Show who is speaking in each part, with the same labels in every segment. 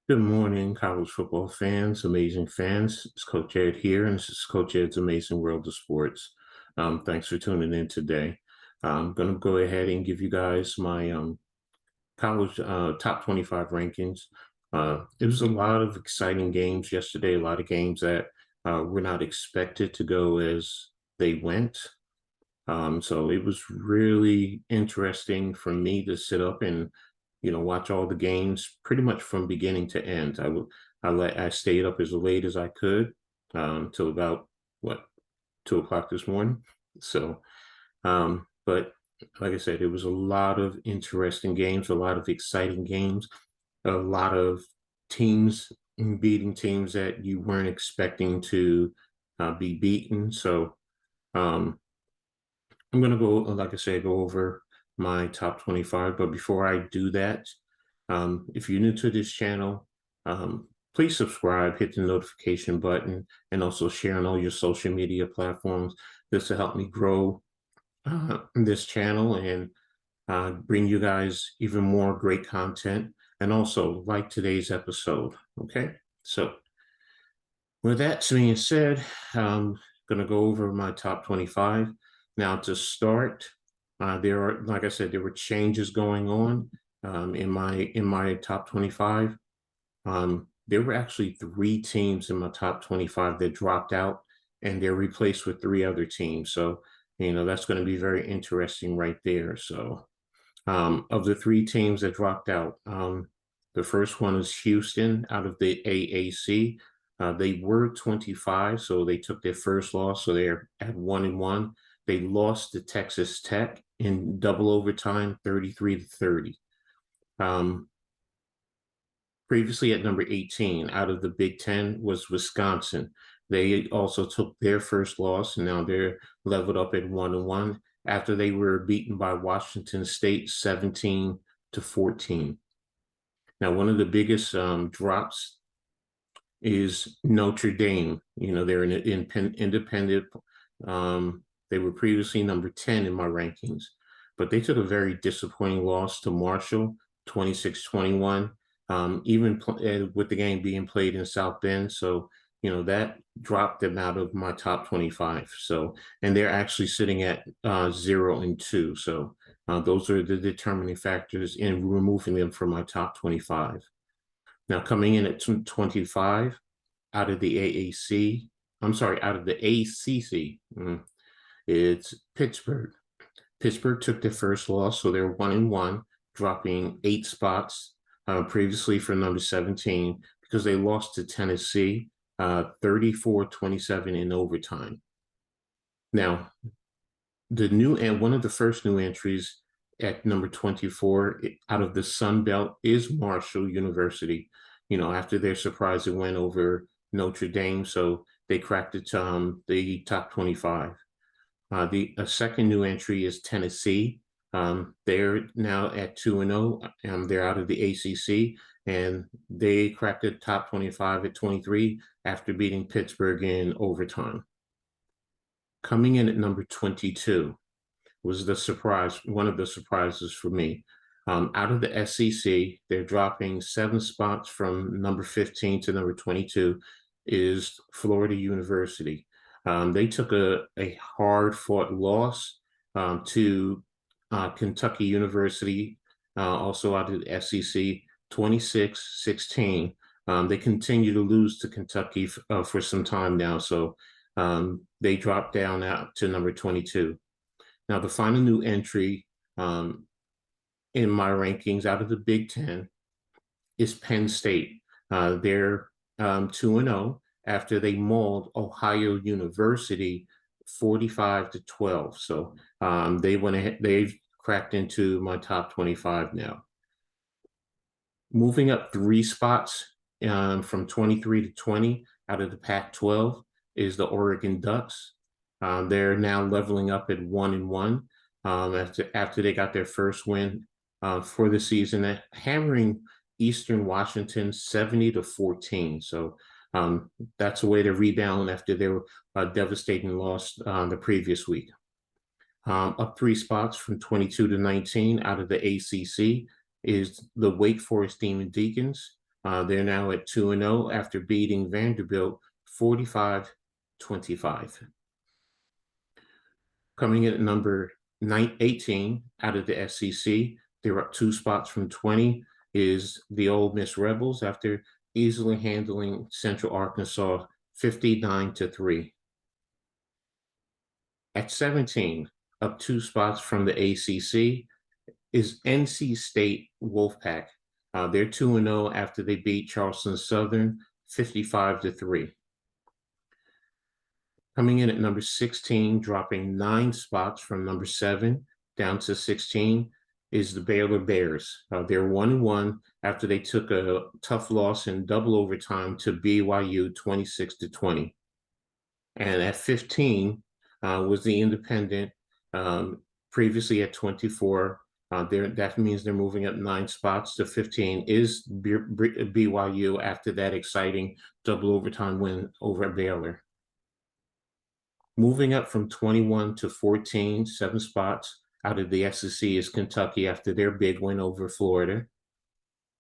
Speaker 1: Good morning, college football fans, amazing fans. It's Coach Ed here, and this is Coach Ed's Amazing World of Sports. Thanks for tuning in today. I'm going to go ahead and give you guys my college top 25 rankings. It was a lot of exciting games yesterday, a lot of games that were not expected to go as they went. So it was really interesting for me to sit up and watch all the games pretty much from beginning to end. I stayed up as late as I could till about what 2 o'clock this morning. So, but like I said, it was a lot of interesting games, a lot of exciting games, a lot of teams beating teams that you weren't expecting to be beaten. So, um, I'm going to go, like I said, go over my top 25. But before I do that, if you're new to this channel, please subscribe, hit the notification button, and also share on all your social media platforms. This will help me grow this channel and bring you guys even more great content. And also like today's episode. Okay. So with that being said, I'm going to go over my top 25. Now, to start, there are, like I said, there were changes going on in my top 25. There were actually 3 teams in my top 25 that dropped out, and they're replaced with 3 other teams. So, that's going to be very interesting right there. So, of the 3 teams that dropped out, the first one is Houston out of the AAC. They were 25, so they took their first loss, so they're at 1-1. They lost to Texas Tech in double overtime, 33-30. Previously at number 18 out of the Big Ten was Wisconsin. They also took their first loss, and now they're leveled up at 1-1 after they were beaten by Washington State 17-14. Now, one of the biggest drops is Notre Dame. They're an independent. They were previously number 10 in my rankings, but they took a very disappointing loss to Marshall, 26-21, even with the game being played in South Bend. So, that dropped them out of my top 25. So, and they're actually sitting at 0-2. So those are the determining factors in removing them from my top 25. Now, coming in at 25 out of the AAC, I'm sorry, out of the ACC, it's Pittsburgh. Pittsburgh took their first loss, so they're 1-1, dropping 8 spots previously for number 17 because they lost to Tennessee 34-27 in overtime. Now, one of the first new entries at number 24 out of the Sun Belt is Marshall University. After their surprising win over Notre Dame, so they cracked the top 25. The second new entry is Tennessee. They're now at 2-0. They're out of the ACC, and they cracked the top 25 at 23 after beating Pittsburgh in overtime. Coming in at number 22 was one of the surprises for me. Out of the SEC, they're dropping 7 spots from number 15 to number 22 is Florida University. They took a hard-fought loss to Kentucky University, also out of the SEC, 26-16. They continue to lose to Kentucky for some time now, so they dropped down out to number 22. Now, the final new entry in my rankings out of the Big Ten is Penn State. They're 2-0 after they mauled Ohio University 45-12. So they went ahead, they've cracked into my top 25 now. Moving up 3 spots from 23 to 20 out of the Pac-12 is the Oregon Ducks. They're now leveling up at 1-1 after they got their first win for the season, hammering Eastern Washington 70-14. So that's a way to rebound after their devastating loss the previous week. Up 3 spots from 22 to 19 out of the ACC is the Wake Forest Demon Deacons. They're now at 2-0 after beating Vanderbilt 45-25. Coming in at number 18 out of the SEC, they're up 2 spots from 20, is the Ole Miss Rebels after easily handling Central Arkansas 59-3. At 17, up 2 spots from the ACC, is NC State Wolfpack. They're 2-0 after they beat Charleston Southern 55-3. Coming in at number 16, dropping 9 spots from number 7 down to 16, is the Baylor Bears. They're 1-1 after they took a tough loss in double overtime to BYU 26-20. And at 15 was the Independent, previously at 24. That means they're moving up 9 spots to 15, is BYU after that exciting double overtime win over Baylor. Moving up from 21 to 14, 7 spots out of the SEC, is Kentucky after their big win over Florida.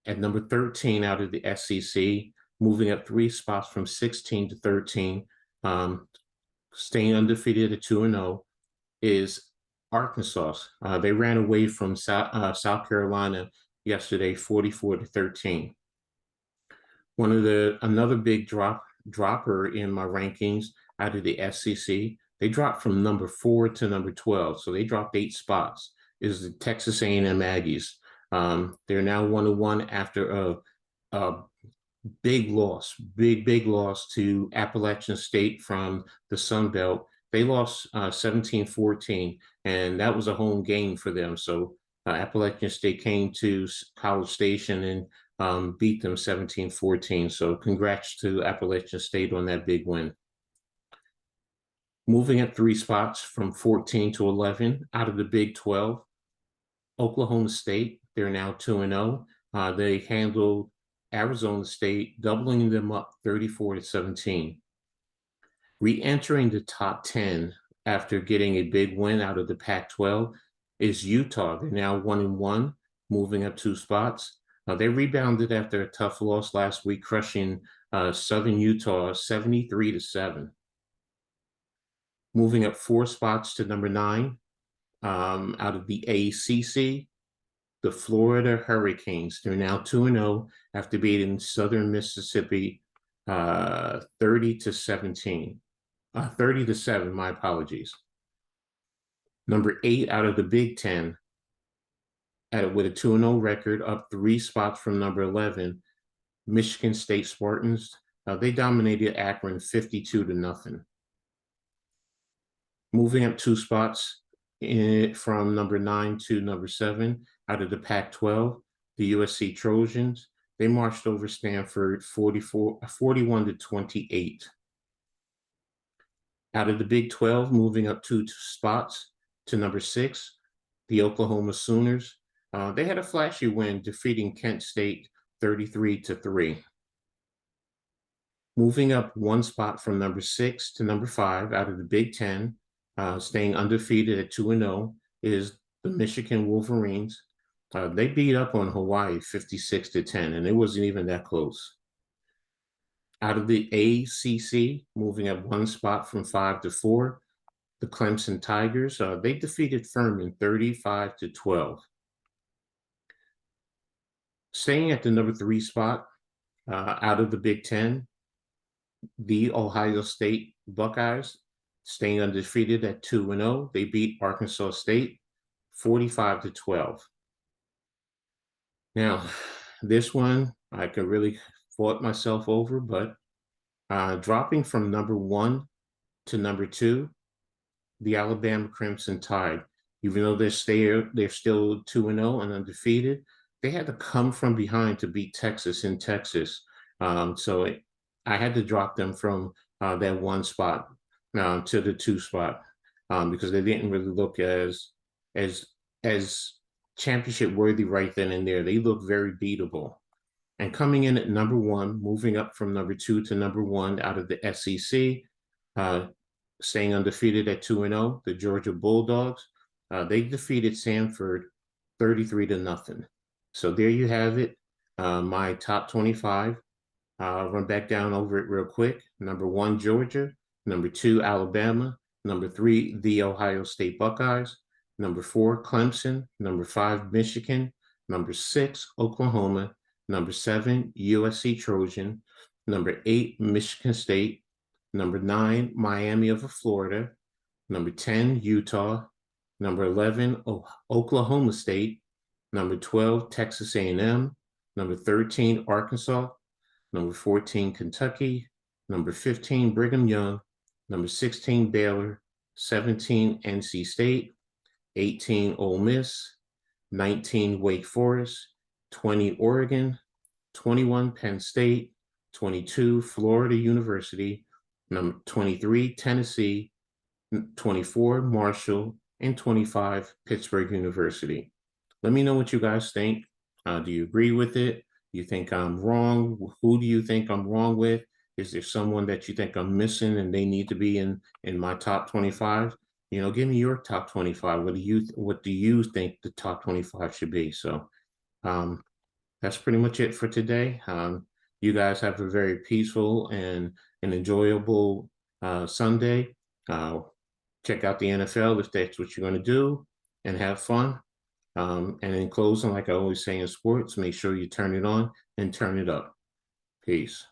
Speaker 1: At number 13 out of the SEC, moving up 3 spots from 16 to 13, staying undefeated at 2-0, is Arkansas. They ran away from South Carolina yesterday, 44-13. Another big dropper in my rankings out of the SEC, they dropped from number 4 to number 12, so they dropped 8 spots, is the Texas A&M Aggies. They're now 1-1 after a big loss to Appalachian State from the Sun Belt. They lost 17-14, and that was a home game for them. So Appalachian State came to College Station and beat them 17-14. So congrats to Appalachian State on that big win. Moving up 3 spots from 14 to 11 out of the Big 12, Oklahoma State, they're now 2-0. They handled Arizona State, doubling them up 34-17. Re-entering the top 10 after getting a big win out of the Pac-12 is Utah. They're now 1-1, moving up 2 spots. They rebounded after a tough loss last week, crushing Southern Utah 73-7. Moving up 4 spots to number 9 out of the ACC, the Florida Hurricanes. They're now 2-0 after beating Southern Mississippi 30-17. 30-7, my apologies. Number 8 out of the Big Ten, with a 2-0 record, up 3 spots from number 11, Michigan State Spartans. They dominated Akron 52-0. Moving up 2 spots from number 9 to number 7 out of the Pac-12, the USC Trojans. They marched over Stanford 41-28. Out of the Big 12, moving up 2 spots to number 6, the Oklahoma Sooners. They had a flashy win, defeating Kent State 33-3. Moving up 1 spot from number 6 to number 5 out of the Big 10, staying undefeated at 2-0, is the Michigan Wolverines. They beat up on Hawaii 56-10, and it wasn't even that close. Out of the ACC, moving up 1 spot from 5 to 4, the Clemson Tigers. They defeated Furman 35-12. Staying at the number 3 spot out of the Big Ten, the Ohio State Buckeyes, staying undefeated at 2-0. They beat Arkansas State 45-12. Now, this one I could really fought myself over, but dropping from number 1 to number 2, the Alabama Crimson Tide. Even though they're still 2-0 and undefeated, they had to come from behind to beat Texas in Texas. So I had to drop them from that 1 spot to the 2 spot because they didn't really look as championship worthy right then and there. They look very beatable. And coming in at number 1, moving up from number 2 to number 1 out of the SEC, staying undefeated at 2-0, the Georgia Bulldogs. They defeated Samford 33-0. So there you have it. My top 25. I'll run back down over it real quick. Number one, Georgia. Number two, Alabama. Number three, the Ohio State Buckeyes. Number four, Clemson. Number five, Michigan. Number six, Oklahoma. Number seven, USC Trojan. Number eight, Michigan State. Number nine, Miami of Florida. Number 10, Utah. Number 11, Oklahoma State. Number 12, Texas A&M. Number 13, Arkansas. Number 14, Kentucky. Number 15, Brigham Young. Number 16, Baylor. 17, NC State. 18, Ole Miss. 19, Wake Forest. 20, Oregon. 21, Penn State. 22, Florida University. Number 23, Tennessee. 24, Marshall, and 25, Pittsburgh University. Let me know what you guys think. Do you agree with it? You think I'm wrong? Who do you think I'm wrong with? Is there someone that you think I'm missing and they need to be in my top 25? Give me your top 25. What do you think the top 25 should be? So um, that's pretty much it for today. You guys have a very peaceful and an enjoyable Sunday. Check out the NFL if that's what you're going to do and have fun. And in closing, like I always say in sports, make sure you turn it on and turn it up. Peace.